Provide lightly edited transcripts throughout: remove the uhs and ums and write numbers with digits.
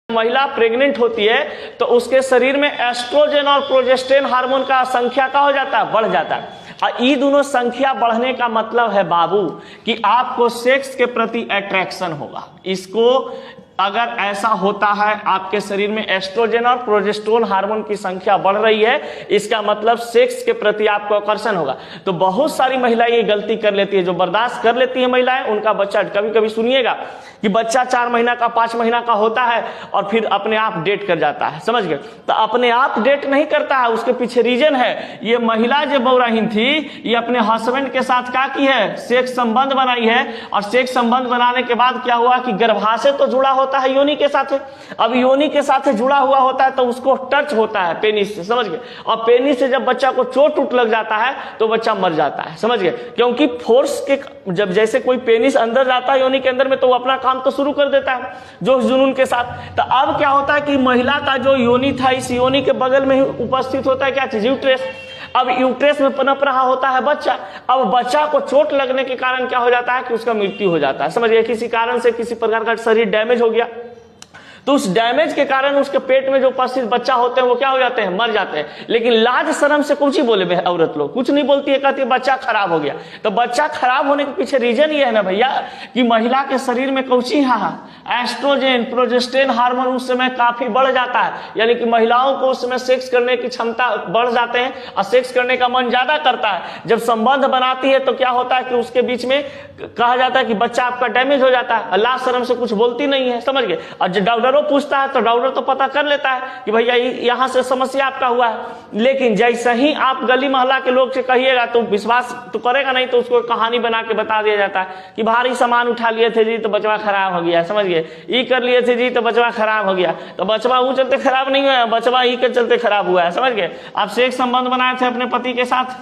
महिला प्रेग्नेंट होती है तो उसके शरीर में एस्ट्रोजन और प्रोजेस्टेरोन हार्मोन का संख्या का हो जाता है, बढ़ जाता है। और ये दोनों संख्या बढ़ने का मतलब है बाबू कि आपको सेक्स के प्रति अट्रैक्शन होगा। इसको अगर ऐसा होता है, आपके शरीर में एस्ट्रोजन और प्रोजेस्टेरोन हार्मोन की संख्या बढ़ रही है, इसका मतलब सेक्स के प्रति आपको आकर्षण होगा। तो बहुत सारी महिलाएं ये गलती कर लेती है, जो बर्दाश्त कर लेती है महिलाएं, उनका बच्चा कभी कभी सुनिएगा कि बच्चा 4 महीना का 5 महीना का होता है और फिर अपने आप डेट कर जाता है, समझ गए। तो अपने आप डेट नहीं करता है, उसके पीछे रीजन है, ये महिला जो बौराहीन थी, ये अपने हस्बैंड के साथ क्या की है, सेक्स संबंध बनाई है। और सेक्स संबंध बनाने के बाद क्या हुआ कि गर्भाशय तो जुड़ा होता है योनि के साथ। अब योनि के साथ जुड़ा हुआ होता है तो उसको टच होता है पेनिस से, समझ गए। और पेनिस से जब बच्चा को चोट उठ लग जाता है तो बच्चा मर जाता है, समझ गए। क्योंकि फोर्स के जब जैसे कोई पेनिस अंदर जाता है योनि के अंदर में, तो वो अपना काम तो शुरू कर देता है जोश जुनून के साथ। तो अब क्या होता है कि महिला का जो योनि था, इस योनि के बगल में ही उपस्थित होता है क्या चीज, यूट्रस। अब यूट्रस में पनप रहा होता है बच्चा। अब बच्चा को चोट लगने के कारण क्या हो जाता है कि उसका मृत्यु हो जाता है, समझिए। किसी कारण से किसी प्रकार का शरीर डैमेज हो गया, तो उस डैमेज के कारण उसके पेट में जो उपस्थित बच्चा होते हैं वो क्या हो जाते हैं, मर जाते हैं। लेकिन लाज शर्म से कुछ ही बोले औरत लोग, कुछ नहीं बोलती है, कहती है बच्चा खराब हो गया। तो बच्चा खराब होने के पीछे रीजन ये है ना भैया कि महिला के शरीर में कौची एस्ट्रोजन प्रोजेस्टेरोन हार्मोन उस समय काफी बढ़ जाता है, यानी कि महिलाओं को उस समय सेक्स करने की क्षमता बढ़ जाते हैं और सेक्स करने का मन ज्यादा करता है। जब संबंध बनाती है तो क्या होता है कि उसके बीच में कहा जाता है कि बच्चा आपका डैमेज हो जाता है, लाज शर्म से कुछ बोलती नहीं है, समझ गए। और जब डॉक्टरों पूछता है तो डॉक्टर तो पता कर लेता है कि भैया यहाँ से समस्या आपका हुआ है। लेकिन जैसे ही आप गली मोहल्ला के लोग से कहिएगा तो विश्वास तो करेगा नहीं, तो उसको कहानी बना के बता दिया जाता है कि भारी सामान उठा लिए थे जी तो बचवा खराब हो गया, समझ गए। ये कर लिए थे जी तो बचवा खराब हो गया। तो बचवा वो चलते खराब नहीं हुआ, बचवा ही के चलते खराब हुआ है, समझ गए। आप सेक्स संबंध बनाए थे अपने पति के साथ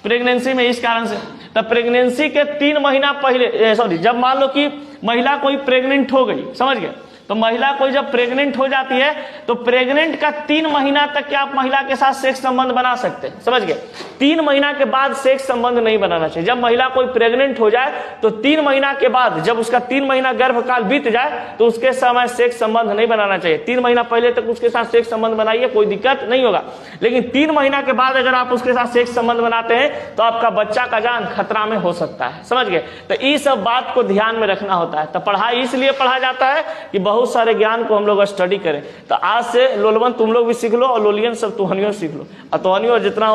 प्रेगनेंसी में, इस कारण से। तब प्रेगनेंसी के 3 महीना पहले, सॉरी, जब मान लो कि महिला कोई प्रेग्नेंट हो गई, समझ गए। तो महिला कोई जब प्रेग्नेंट हो जाती है तो प्रेग्नेंट का 3 महीना तक क्या आप महिला के साथ सेक्स संबंध बना सकते हैं, समझ गए। 3 महीना के बाद सेक्स संबंध नहीं बनाना चाहिए। जब महिला कोई प्रेग्नेंट हो जाए तो 3 महीना के बाद, जब उसका 3 महीना गर्भकाल बीत जाए तो उसके समय सेक्स संबंध नहीं बनाना चाहिए। 3 महीना पहले तक उसके साथ सेक्स संबंध बनाइए, कोई दिक्कत नहीं होगा। लेकिन 3 महीना के बाद अगर आप उसके साथ सेक्स संबंध बनाते हैं तो आपका बच्चा का जान खतरा में हो सकता है, समझ गए। तो इस सब बात को ध्यान में रखना होता है। तो पढ़ाई इसलिए पढ़ा जाता है कि बहुत सारे ज्ञान को हम लोग स्टडी करें। तो आज से लोलवन तुम लोग भी सीख लो और लोलियन सब तुहनियों सीख लो, और तुहनियों जितना